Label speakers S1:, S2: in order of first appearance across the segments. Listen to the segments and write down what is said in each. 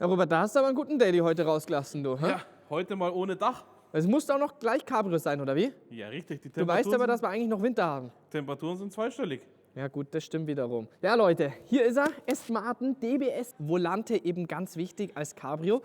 S1: Ja, Robert, da hast du aber einen guten Daily heute rausgelassen, du. Hä?
S2: Ja, heute mal ohne Dach.
S1: Es muss auch noch gleich Cabrio sein, oder wie?
S2: Ja, richtig. Die
S1: Du weißt aber, dass wir eigentlich noch Winter haben.
S2: Temperaturen sind zweistellig.
S1: Ja gut, das stimmt wiederum. Ja Leute, hier ist er, Aston Martin DBS Volante, eben ganz wichtig als Cabrio.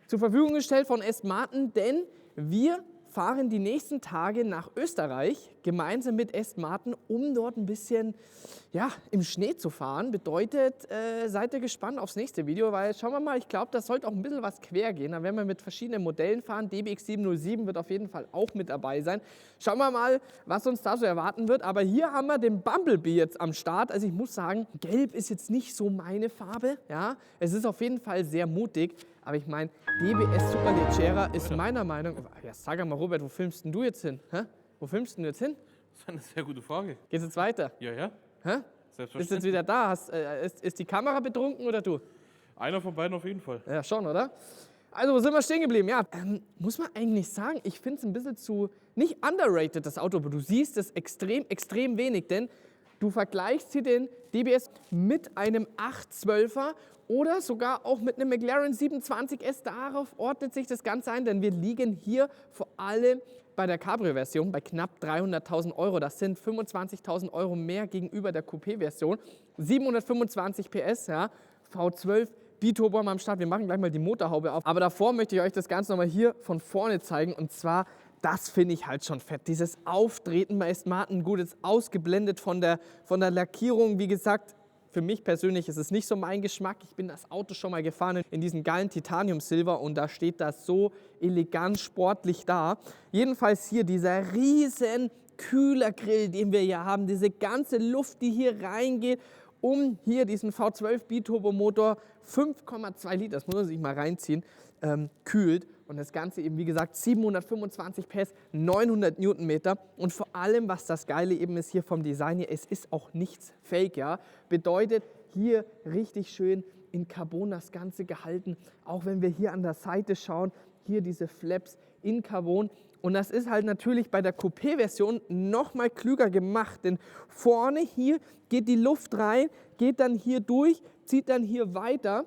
S1: Zur Verfügung gestellt von Aston Martin, denn wir fahren die nächsten Tage nach Österreich gemeinsam mit Aston Martin, um dort ein bisschen im Schnee zu fahren. Bedeutet, seid ihr gespannt aufs nächste Video, weil schauen wir mal, ich glaube, das sollte auch ein bisschen was quer gehen. Da werden wir mit verschiedenen Modellen fahren. DBX 707 wird auf jeden Fall auch mit dabei sein. Schauen wir mal, was uns da so erwarten wird. Aber hier haben wir den Bumblebee jetzt am Start. Also ich muss sagen, Gelb ist jetzt nicht so meine Farbe. Ja? Es ist auf jeden Fall sehr mutig. Aber ich meine, DBS Superleggera ist meiner Meinung nach... Ja, sag mal, Robert, wo filmst denn du jetzt hin? Hä? Wo filmst denn du jetzt hin?
S2: Das ist eine sehr gute Frage.
S1: Geht's jetzt weiter?
S2: Ja, ja.
S1: Hä?
S2: Selbstverständlich.
S1: Bist jetzt wieder da? Ist die Kamera betrunken oder du?
S2: Einer von beiden auf jeden Fall.
S1: Ja, schon, oder? Also, wo sind wir stehen geblieben? Ja, muss man eigentlich sagen, ich finde es ein bisschen zu... Nicht underrated, das Auto, aber du siehst es extrem, extrem wenig, denn... Du vergleichst hier den DBS mit einem 812er oder sogar auch mit einem McLaren 720S. Darauf ordnet sich das Ganze ein, denn wir liegen hier vor allem bei der Cabrio-Version bei knapp 300.000 Euro. Das sind 25.000 Euro mehr gegenüber der Coupé-Version. 725 PS, ja, V12. Biturbo am Start. Wir machen gleich mal die Motorhaube auf. Aber davor möchte ich euch das Ganze nochmal hier von vorne zeigen. Und zwar, das finde ich halt schon fett. Dieses Auftreten bei Aston Martin, gut, ist ausgeblendet von der Lackierung. Wie gesagt, für mich persönlich ist es nicht so mein Geschmack. Ich bin das Auto schon mal gefahren in diesem geilen Titanium Silver und da steht das so elegant sportlich da. Jedenfalls hier dieser riesen Kühlergrill, den wir hier haben. Diese ganze Luft, die hier reingeht, um hier diesen V12 Biturbo-Motor 5,2 Liter, das muss man sich mal reinziehen, kühlt. Und das Ganze eben, wie gesagt, 725 PS, 900 Newtonmeter. Und vor allem, was das Geile eben ist hier vom Design hier, es ist auch nichts Fake, ja. Bedeutet, hier richtig schön in Carbon das Ganze gehalten. Auch wenn wir hier an der Seite schauen, hier diese Flaps in Carbon. Und das ist halt natürlich bei der Coupé-Version noch mal klüger gemacht, denn vorne hier geht die Luft rein, geht dann hier durch, zieht dann hier weiter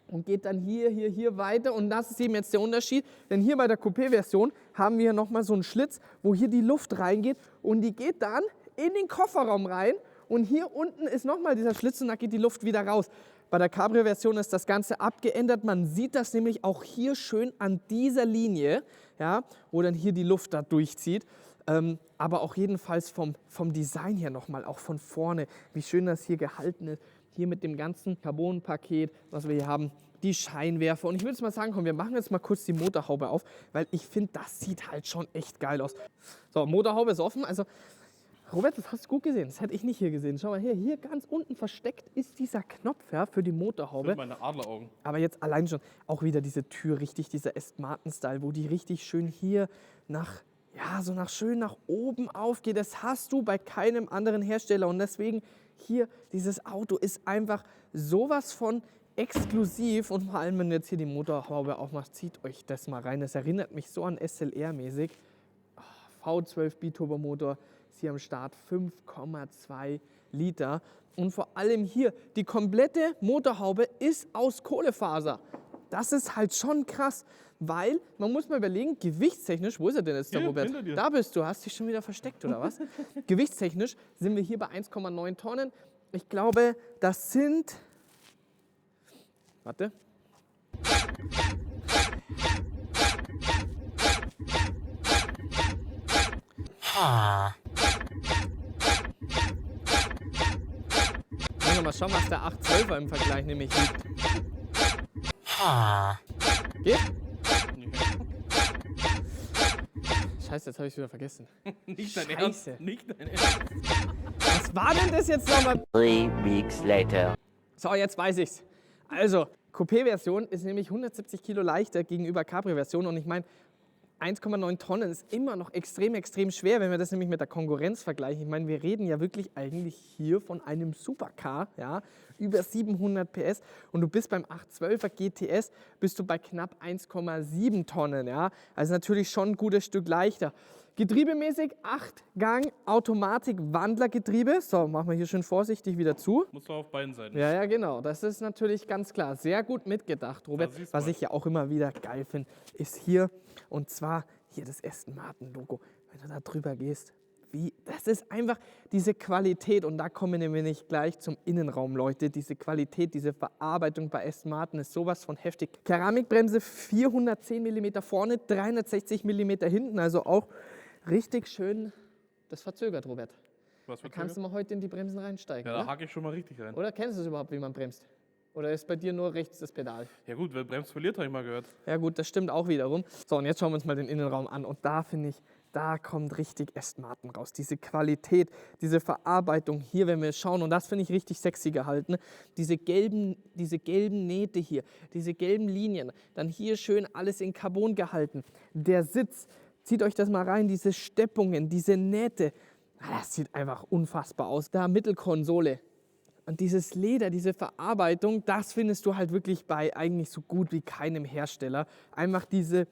S1: und geht dann hier weiter. Und das ist eben jetzt der Unterschied, denn hier bei der Coupé-Version haben wir noch mal so einen Schlitz, wo hier die Luft reingeht und die geht dann in den Kofferraum rein und hier unten ist noch mal dieser Schlitz und da geht die Luft wieder raus. Bei der Cabrio-Version ist das Ganze abgeändert. Man sieht das nämlich auch hier schön an dieser Linie, ja, wo dann hier die Luft da durchzieht. Aber auch jedenfalls vom Design her nochmal, auch von vorne, wie schön das hier gehalten ist. Hier mit dem ganzen Carbon-Paket, was wir hier haben, die Scheinwerfer. Und ich würde jetzt mal sagen, komm, wir machen jetzt mal kurz die Motorhaube auf, weil ich finde, das sieht halt schon echt geil aus. So, Motorhaube ist offen. Also Robert, das hast du gut gesehen. Das hätte ich nicht hier gesehen. Schau mal her, hier ganz unten versteckt ist dieser Knopf für die Motorhaube.
S2: Für meine Adleraugen.
S1: Aber jetzt allein schon auch wieder diese Tür, richtig dieser Aston Martin-Style, wo die richtig schön hier schön nach oben aufgeht. Das hast du bei keinem anderen Hersteller. Und deswegen hier, dieses Auto ist einfach sowas von exklusiv. Und vor allem, wenn du jetzt hier die Motorhaube aufmachst, zieht euch das mal rein. Das erinnert mich so an SLR-mäßig. V12 Biturbo-Motor ist hier am Start, 5,2 Liter. Und vor allem hier, die komplette Motorhaube ist aus Kohlefaser. Das ist halt schon krass, weil man muss mal überlegen, gewichtstechnisch, wo ist er denn jetzt, der
S2: Hier,
S1: Robert?
S2: hinter dir.
S1: Da bist du, hast dich schon wieder versteckt, oder was? Gewichtstechnisch sind wir hier bei 1,9 Tonnen. Ich glaube, das sind, warte, mal schauen, was der 812er im Vergleich nämlich liegt. Geht? Scheiße, jetzt habe ich es wieder vergessen.
S2: Nicht dein
S1: Scheiße.
S2: Ernst. Nicht dein Ernst.
S1: Was war denn das jetzt nochmal?
S3: 3 weeks later.
S1: So, jetzt weiß ich's. Also, Coupé-Version ist nämlich 170 Kilo leichter gegenüber Cabrio-Version. Und ich meine, 1,9 Tonnen ist immer noch extrem, extrem schwer, wenn wir das nämlich mit der Konkurrenz vergleichen. Ich meine, wir reden ja wirklich eigentlich hier von einem Supercar, ja, über 700 PS und du bist beim 812er GTS, bist du bei knapp 1,7 Tonnen, ja, also natürlich schon ein gutes Stück leichter. Getriebemäßig 8-Gang Automatik-Wandlergetriebe. So, machen wir hier schön vorsichtig wieder zu.
S2: Muss man auf beiden Seiten.
S1: Ja, ja, genau. Das ist natürlich ganz klar. Sehr gut mitgedacht, Robert.
S2: Da siehst
S1: Was
S2: du.
S1: ich ja auch immer wieder geil finde, ist hier, und zwar hier das Aston Martin-Logo. Wenn du da drüber gehst, das ist einfach diese Qualität. Und da kommen wir nämlich gleich zum Innenraum, Leute. Diese Qualität, diese Verarbeitung bei Aston Martin ist sowas von heftig. Keramikbremse 410 mm vorne, 360 mm hinten. Also auch richtig schön. Das verzögert, Robert.
S2: Was
S1: Da
S2: für
S1: kannst du mal heute in die Bremsen reinsteigen.
S2: Ja, da
S1: oder?
S2: hake ich schon mal richtig rein.
S1: Oder kennst du es überhaupt, wie man bremst? Oder ist bei dir nur rechts das Pedal?
S2: Ja gut, wer bremst, verliert, habe ich mal gehört.
S1: Ja gut, das stimmt auch wiederum. So, und jetzt schauen wir uns mal den Innenraum an. Und da finde ich, da kommt richtig Aston Martin raus. Diese Qualität, diese Verarbeitung hier, wenn wir schauen, und das finde ich richtig sexy gehalten. Diese gelben Nähte hier, diese gelben Linien. Dann hier schön alles in Carbon gehalten. Der Sitz, zieht euch das mal rein, diese Steppungen, diese Nähte. Das sieht einfach unfassbar aus. Da Mittelkonsole. Und dieses Leder, diese Verarbeitung, das findest du halt wirklich bei eigentlich so gut wie keinem Hersteller. Einfach diese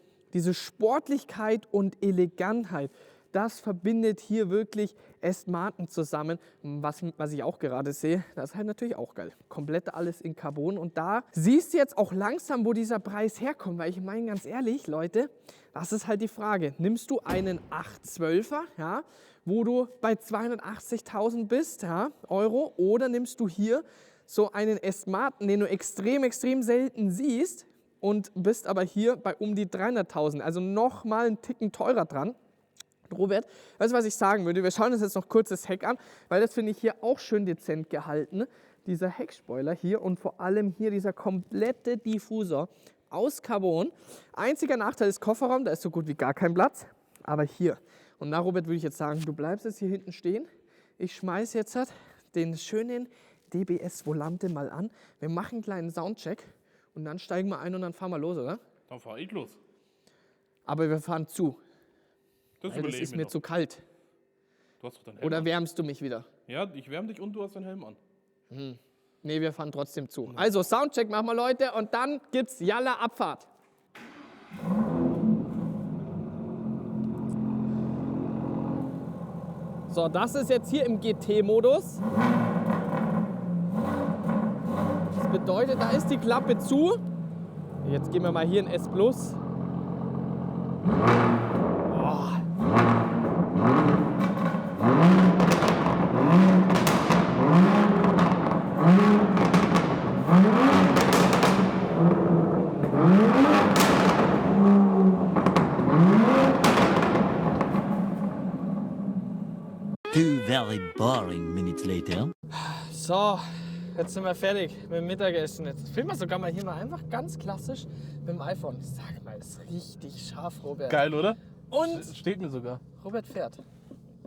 S1: Sportlichkeit und Elegantheit, das verbindet hier wirklich Aston Martin zusammen. Was ich auch gerade sehe, das ist halt natürlich auch geil. Komplett alles in Carbon. Und da siehst du jetzt auch langsam, wo dieser Preis herkommt. Weil ich meine ganz ehrlich, Leute, das ist halt die Frage. Nimmst du einen 812er, ja, wo du bei 280.000 bist, ja, Euro, oder nimmst du hier so einen Aston Martin, den du extrem selten siehst und bist aber hier bei um die 300.000, also nochmal einen Ticken teurer dran. Robert, weißt du, was ich sagen würde? Wir schauen uns jetzt noch kurz das Heck an, weil das finde ich hier auch schön dezent gehalten. Dieser Heckspoiler hier und vor allem hier dieser komplette Diffusor aus Carbon. Einziger Nachteil ist Kofferraum, da ist so gut wie gar kein Platz, aber hier. Und da, Robert, würde ich jetzt sagen, du bleibst jetzt hier hinten stehen. Ich schmeiße jetzt den schönen DBS Volante mal an. Wir machen einen kleinen Soundcheck und dann steigen wir ein und dann fahren wir los, oder?
S2: Dann fahre ich los.
S1: Aber wir fahren zu,
S2: Das
S1: weil das
S2: überlege ich
S1: ist
S2: mir
S1: mir
S2: noch.
S1: zu kalt.
S2: Du hast doch deinen Helm
S1: Oder
S2: an.
S1: wärmst du mich wieder?
S2: Ja, ich wärme dich und du hast deinen Helm an.
S1: Nee, wir fahren trotzdem zu. Also Soundcheck machen wir, Leute, und dann gibt's Jalla Abfahrt. So, das ist jetzt hier im GT-Modus. Das bedeutet, da ist die Klappe zu. Jetzt gehen wir mal hier in S+. Oh.
S4: Two very boring minutes later.
S1: So, jetzt sind wir fertig mit dem Mittagessen. Jetzt filmen wir sogar mal hier mal einfach ganz klassisch mit dem iPhone. Sag mal, das ist richtig scharf, Robert.
S2: Geil, oder?
S1: Und
S2: Steht mir sogar.
S1: Robert fährt.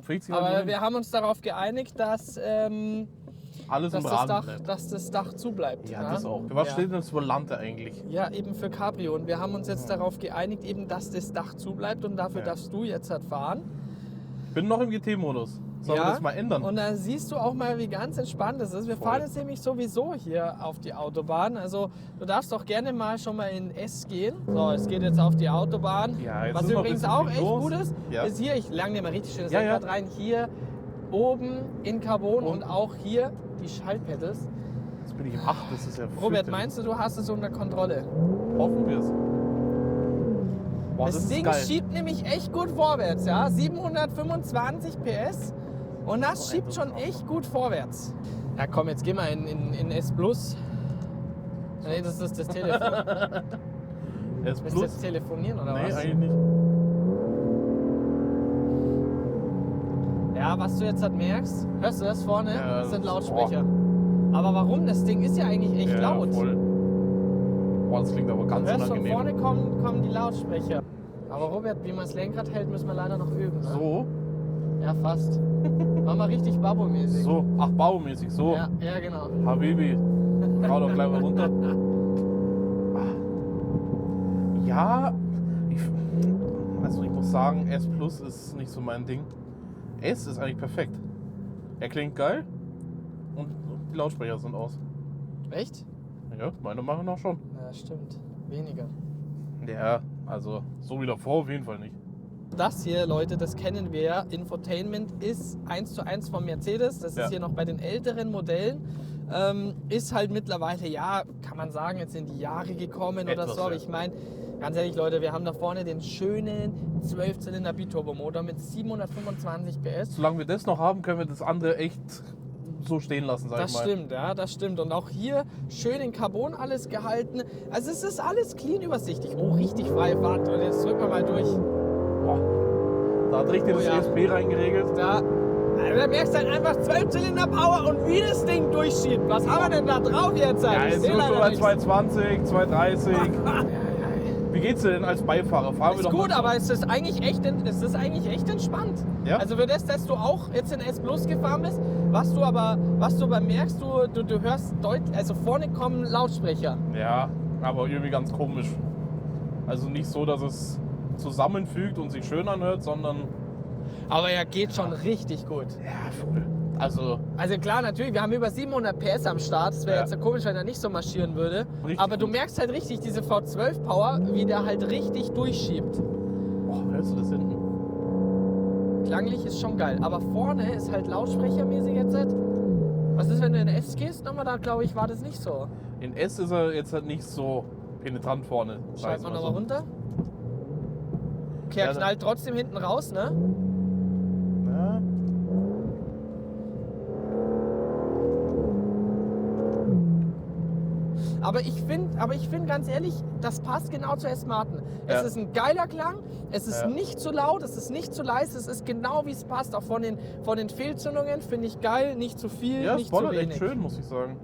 S2: Fliegt sich
S1: Aber
S2: mal
S1: wir haben uns darauf geeinigt, dass,
S2: alles im Rahmen bleibt.
S1: dass das Dach zu bleibt.
S2: Ja, das auch. Was
S1: Ja.
S2: steht denn das Volante eigentlich?
S1: Ja, eben für Cabrio. Und wir haben uns jetzt darauf geeinigt, eben, dass das Dach zu bleibt. Und dafür
S2: Ja.
S1: darfst du jetzt halt fahren.
S2: Ich bin noch im GT-Modus. Sollen wir das mal ändern?
S1: Und da siehst du auch mal, wie ganz entspannt es ist. Wir
S2: Voll.
S1: fahren jetzt nämlich sowieso hier auf die Autobahn. Also du darfst doch gerne mal schon mal in S gehen. So, es geht jetzt auf die Autobahn.
S2: Ja, jetzt
S1: Was
S2: ist noch
S1: übrigens
S2: ein bisschen
S1: auch
S2: viel
S1: echt
S2: los.
S1: gut ist,
S2: Ja.
S1: ist hier, ich lang dir mal richtig schönes
S2: Ja, ja.
S1: Lenkrad rein, hier oben in Carbon und
S2: Und?
S1: auch hier die Schaltpedals.
S2: Jetzt bin ich im 8, das ist ja
S1: Robert,
S2: fürchterlich.
S1: meinst du hast es unter Kontrolle?
S2: Hoffen wir es. Boah,
S1: Das
S2: ist
S1: Ding
S2: geil.
S1: schiebt nämlich echt gut vorwärts, ja. 725 PS und das schiebt schon echt gut vorwärts. Ja komm, jetzt geh mal in S+. Nee, das ist das Telefon.
S2: S
S1: Willst du
S2: Plus?
S1: jetzt telefonieren oder
S2: Nee,
S1: was?
S2: eigentlich nicht.
S1: Ja, was du jetzt halt merkst, hörst du das vorne?
S2: Ja,
S1: Das sind
S2: das-
S1: Lautsprecher. Aber warum? Das Ding ist ja eigentlich echt
S2: Ja,
S1: laut.
S2: voll. Boah, das klingt aber
S1: Du
S2: ganz
S1: hörst von
S2: unangenehm.
S1: vorne kommen die Lautsprecher. Aber Robert, wie man das Lenkrad hält, müssen wir leider noch üben. Ne?
S2: So,
S1: Ja, fast. Mach mal richtig Babbo-mäßig.
S2: so. Ach, baumäßig, so.
S1: Ja, ja, genau.
S2: Habibi. Hau doch gleich mal runter. Ja, also ich muss sagen, S Plus ist nicht so mein Ding. S ist eigentlich perfekt. Er klingt geil und die Lautsprecher sind aus.
S1: Echt?
S2: Ja, meine machen auch schon.
S1: Ja, stimmt. Weniger.
S2: Ja, also so wie davor auf jeden Fall nicht.
S1: Das hier, Leute, das kennen wir ja. Infotainment ist 1:1 von Mercedes. Das ist hier noch bei den älteren Modellen. Ist halt mittlerweile, ja, kann man sagen, jetzt in die Jahre gekommen oder so. Aber ich meine, ganz ehrlich, Leute, wir haben da vorne den schönen 12-Zylinder Biturbomotor mit 725 PS.
S2: Solange wir das noch haben, können wir das andere echt so stehen lassen, sag ich mal.
S1: Das stimmt, ja, das stimmt. Und auch hier schön in Carbon alles gehalten. Also es ist alles clean übersichtlich. Oh, richtig freie Fahrt. Und jetzt drücken wir mal durch.
S2: Boah. Da hat richtig das ESP reingeregelt.
S1: Da merkst du halt einfach 12-Zylinder-Power und wie das Ding durchschiebt. Was haben wir denn da drauf jetzt?
S2: Ja,
S1: Ich
S2: jetzt
S1: seh
S2: sind wir
S1: leider
S2: so bei
S1: nichts.
S2: 220, 230. Wie geht's dir denn als Beifahrer? Fahren wir
S1: Ist
S2: doch
S1: gut,
S2: mal.
S1: aber es ist eigentlich echt entspannt.
S2: Ja?
S1: Also für das, dass du auch jetzt in S Plus gefahren bist, was du aber merkst, du hörst deutlich, also vorne kommen Lautsprecher.
S2: Ja, aber irgendwie ganz komisch. Also nicht so, dass es zusammenfügt und sich schön anhört, sondern
S1: Aber er geht schon richtig gut.
S2: ja, voll. Also
S1: Also klar, natürlich, wir haben über 700 PS am Start. Das wäre
S2: Ja.
S1: jetzt komisch, wenn er nicht so marschieren würde.
S2: Richtig
S1: Aber du
S2: gut.
S1: merkst halt richtig diese V12 Power, wie der halt richtig durchschiebt.
S2: boah, hörst du das hinten?
S1: Klanglich ist schon geil. Aber vorne ist halt lautsprechermäßig jetzt halt. Was ist, wenn du in S gehst? Nochmal, da glaube ich, war das nicht so.
S2: In S ist er jetzt halt nicht so penetrant vorne.
S1: Schreibt man nochmal runter. Okay,
S2: Ja,
S1: er
S2: dann-
S1: knallt trotzdem hinten raus, ne?
S2: Ja.
S1: Aber ich finde ganz ehrlich, das passt genau zu S Martin.
S2: Ja.
S1: Es ist ein geiler Klang, es ist
S2: Ja.
S1: nicht zu laut, es ist nicht zu leise, es ist genau wie es passt. Auch von den Fehlzündungen finde ich geil, nicht zu viel,
S2: Ja, es
S1: nicht zu
S2: bollert
S1: wenig.
S2: echt schön, muss ich sagen.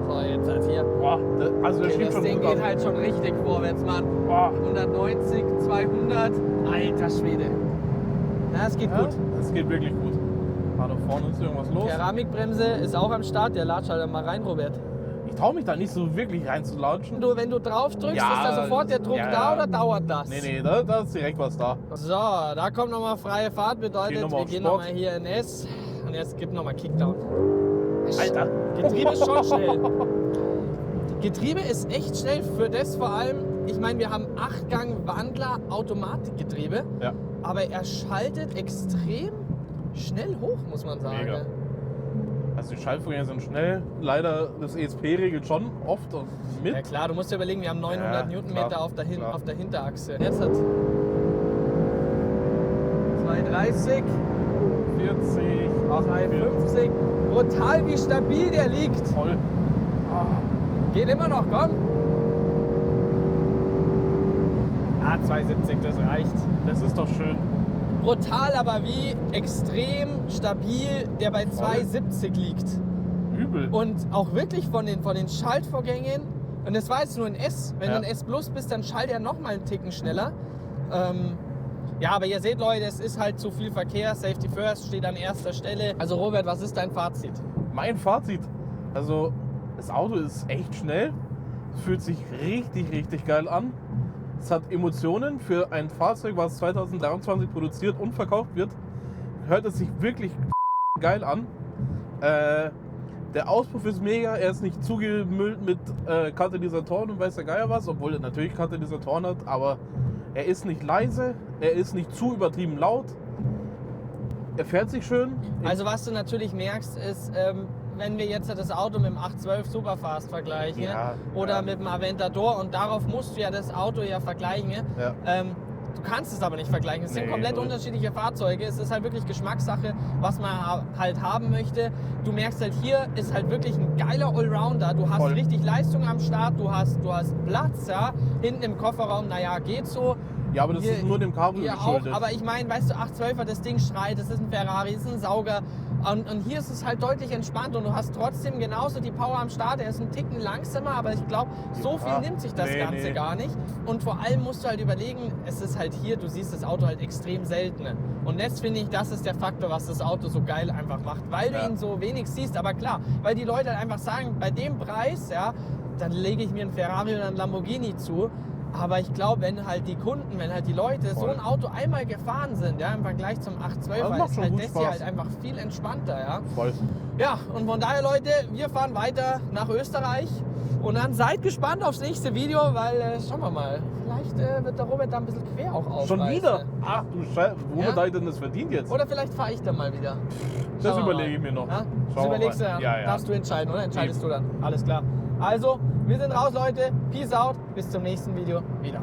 S1: So, jetzt halt hier.
S2: Boah, also der
S1: Okay,
S2: schiebt
S1: das
S2: schon
S1: Ding
S2: gut
S1: geht
S2: ab.
S1: halt schon richtig vorwärts, Mann.
S2: Boah.
S1: 190, 200, alter Schwede. Ja, es geht
S2: Ja,
S1: gut.
S2: es geht wirklich gut. Da vorne ist irgendwas los.
S1: Keramikbremse ist auch am Start, der latscht halt mal rein, Robert.
S2: Ich traue mich da nicht so wirklich reinzulatschen.
S1: Wenn du drauf drückst,
S2: Ja,
S1: ist da sofort der Druck
S2: ja,
S1: da
S2: ja.
S1: oder dauert das?
S2: Nee, da ist direkt was da.
S1: So, da kommt nochmal freie Fahrt, bedeutet,
S2: Gehen nochmal
S1: wir
S2: auf
S1: gehen
S2: Sport.
S1: nochmal hier in S und jetzt gibt nochmal Kickdown.
S2: Alter.
S1: Getriebe ist schon schnell. Getriebe ist echt schnell für das vor allem, ich meine, wir haben 8-Gang-Wandler Automatikgetriebe,
S2: Ja,
S1: aber er schaltet extrem schnell hoch, muss man sagen.
S2: Mega. also die Schaltvorgänge sind schnell. Leider, das ESP regelt schon oft mit.
S1: Ja klar, du musst dir überlegen, wir haben 900
S2: Ja,
S1: Newtonmeter
S2: klar,
S1: auf der
S2: klar.
S1: Hinterachse. Jetzt hat 230,
S2: 40,
S1: 250. Brutal, wie stabil der liegt.
S2: voll.
S1: Geht immer noch, komm. Ah, 270, das reicht.
S2: Das ist doch schön.
S1: Brutal, aber wie extrem stabil der bei 270 liegt.
S2: Übel.
S1: Und auch wirklich von den Schaltvorgängen, und das war jetzt nur ein S, wenn
S2: Ja.
S1: du ein S Plus bist, dann schaltet er noch mal einen Ticken schneller. Ja, aber ihr seht, Leute, es ist halt zu viel Verkehr. Safety First steht an erster Stelle. Also Robert, was ist dein Fazit?
S2: Mein Fazit. Also, das Auto ist echt schnell. Fühlt sich richtig, richtig geil an. Es hat Emotionen für ein Fahrzeug, was 2023 produziert und verkauft wird. Hört es sich wirklich geil an. Der Auspuff ist mega. Er ist nicht zugemüllt mit Katalysatoren und weiß der Geier was, obwohl er natürlich Katalysatoren hat, aber er ist nicht leise, er ist nicht zu übertrieben laut. Er fährt sich schön.
S1: Also was du natürlich merkst, ist, wenn wir jetzt das Auto mit dem 812 Superfast vergleichen
S2: Ja,
S1: oder
S2: ja.
S1: mit dem Aventador, und darauf musst du ja das Auto ja vergleichen.
S2: Ja.
S1: Du kannst es aber nicht vergleichen. Es sind
S2: Nee,
S1: komplett
S2: null.
S1: unterschiedliche Fahrzeuge. Es ist halt wirklich Geschmackssache, was man halt haben möchte. Du merkst halt, hier ist halt wirklich ein geiler Allrounder. Du hast
S2: Voll.
S1: richtig Leistung am Start, du hast Platz, ja. Hinten im Kofferraum, naja, geht so.
S2: Ja, aber das
S1: Hier-
S2: ist nur dem Cabrio
S1: Ja,
S2: geschuldet.
S1: auch, aber ich meine, weißt du, 812er, das Ding schreit, das ist ein Ferrari, das ist ein Sauger. Und hier ist es halt deutlich entspannt und du hast trotzdem genauso die Power am Start. Er ist ein Ticken langsamer, aber ich glaube, so viel
S2: Ja,
S1: nimmt sich das
S2: nee,
S1: Ganze
S2: nee.
S1: gar nicht. Und vor allem musst du halt überlegen, es ist halt hier, du siehst das Auto halt extrem selten. Und jetzt finde ich, das ist der Faktor, was das Auto so geil einfach macht, weil du
S2: Ja.
S1: ihn so wenig siehst. Aber klar, weil die Leute halt einfach sagen, bei dem Preis, ja, dann lege ich mir einen Ferrari oder einen Lamborghini zu. Aber ich glaube, wenn halt die Kunden, wenn halt die Leute so
S2: Voll.
S1: ein Auto einmal gefahren sind, ja, im Vergleich zum 812,
S2: Das macht
S1: ist
S2: schon
S1: halt
S2: gut
S1: das hier
S2: Spaß.
S1: halt einfach viel entspannter, ja.
S2: Voll.
S1: Ja, und von daher, Leute, wir fahren weiter nach Österreich und dann seid gespannt aufs nächste Video, weil, schauen wir mal, vielleicht wird der Robert da ein bisschen quer auch aufreißen.
S2: Schon wieder? Ach du Scheiße, womit
S1: Ja?
S2: hat er denn das verdient jetzt?
S1: Oder vielleicht fahre ich dann mal wieder.
S2: Das
S1: Schauen wir
S2: überlege
S1: mal.
S2: ich mir noch.
S1: Ja?
S2: Schauen
S1: Das
S2: wir
S1: überlegst du
S2: mal.
S1: dann.
S2: Ja, ja.
S1: Darfst du entscheiden, oder? Entscheidest
S2: Eben.
S1: du dann. Alles klar. Also, wir sind raus, Leute. Peace out. Bis zum nächsten Video wieder.